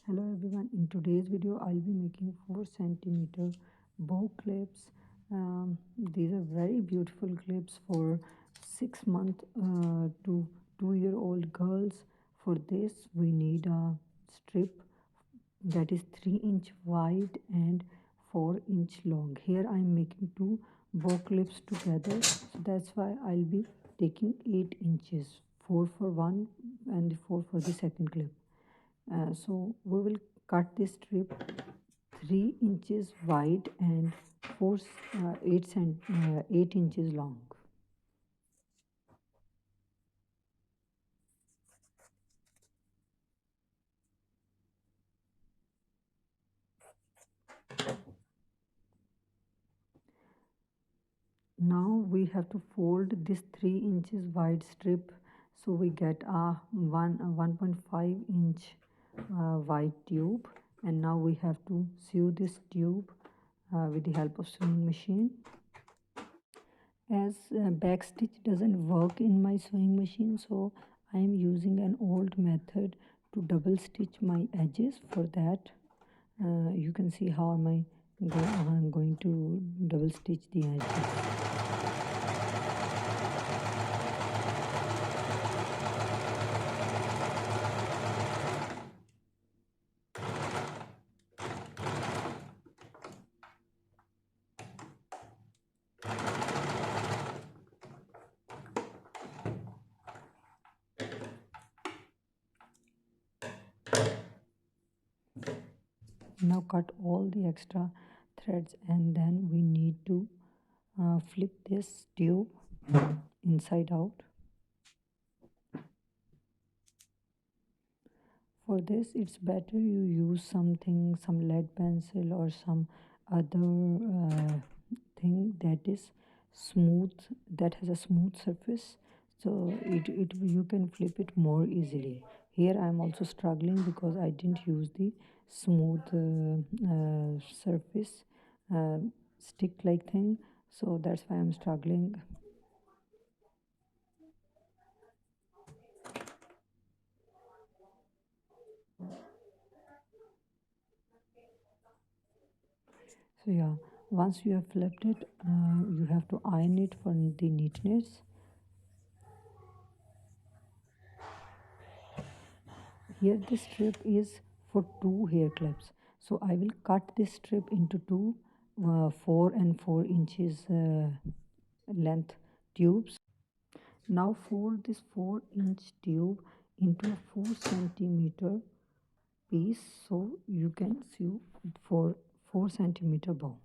Hello everyone, in today's video I'll be making 4 centimeter bow clips. These are very beautiful clips for 6 month to 2-year-old girls. For this we need a strip that is 3-inch wide and 4-inch long. Here I'm making two bow clips together, so that's why I'll be taking 8 inches, 4 for one and 4 for the second clip. So we will cut this strip 3 inches wide and 8 inches long. Now we have to fold this 3 inches wide strip, so we get a 1.5 inch wide tube, and now we have to sew this tube with the help of sewing machine. As back stitch doesn't work in my sewing machine, so I am using an old method to double stitch my edges. For that you can see how I'm going to double stitch the edges. Now cut all the extra threads, and then we need to flip this tube inside out. For this it's better you use some lead pencil or some other thing that is smooth, that has a smooth surface, so you can flip it more easily. Here I am also struggling because I didn't use the smooth surface stick like thing, so that's why I'm struggling. So yeah, once you have flipped it, you have to iron it for the neatness. Here this strip is for 2 hair clips, so I will cut this strip into two 4 and 4 inches length tubes. Now fold this 4-inch tube into a 4 centimeter piece, so you can sew for 4 centimeter bow.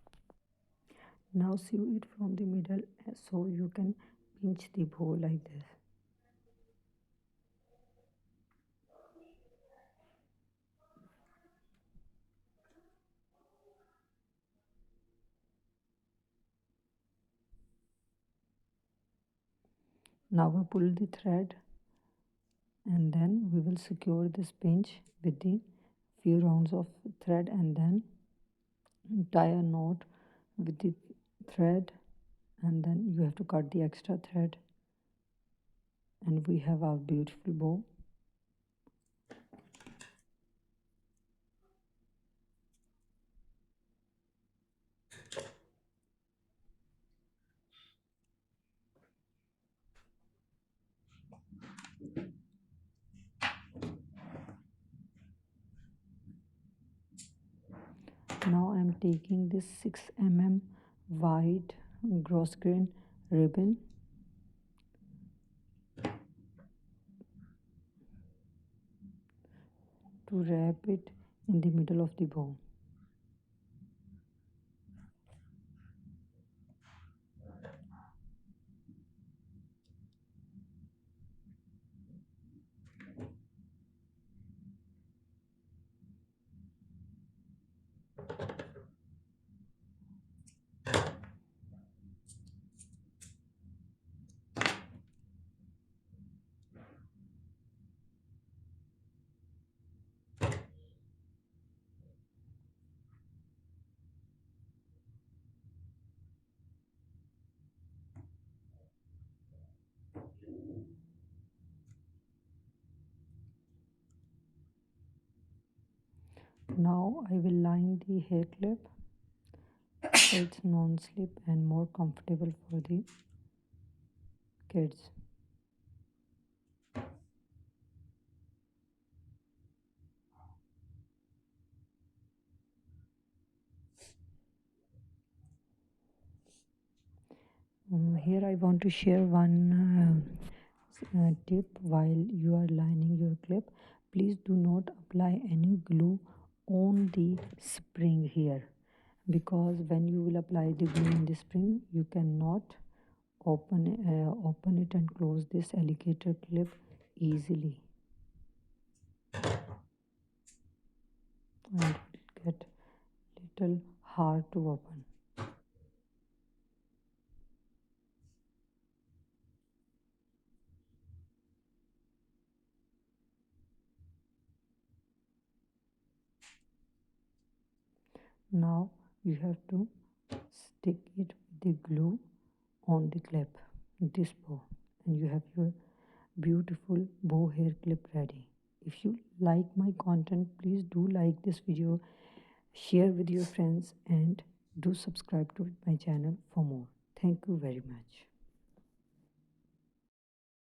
Now sew it from the middle, so you can pinch the bow like this. Now we pull the thread, and then we will secure this pinch with the few rounds of thread, and then tie a knot with the thread, and then you have to cut the extra thread, and we have our beautiful bow. Now I'm taking this 6 mm wide gross grain ribbon to wrap it in the middle of the bow. Now I will line the hair clip so it's non-slip and more comfortable for the kids. Here I want to share one tip while you are lining your clip. Please do not apply any glue on the spring here, because when you will apply the glue in the spring you cannot open it and close this alligator clip easily, and it will get little hard to open. Now you have to stick it with the glue on the clip, this bow, and you have your beautiful bow hair clip ready. If you like my content, please do like this video, share with your friends, and do subscribe to my channel for more. Thank you very much.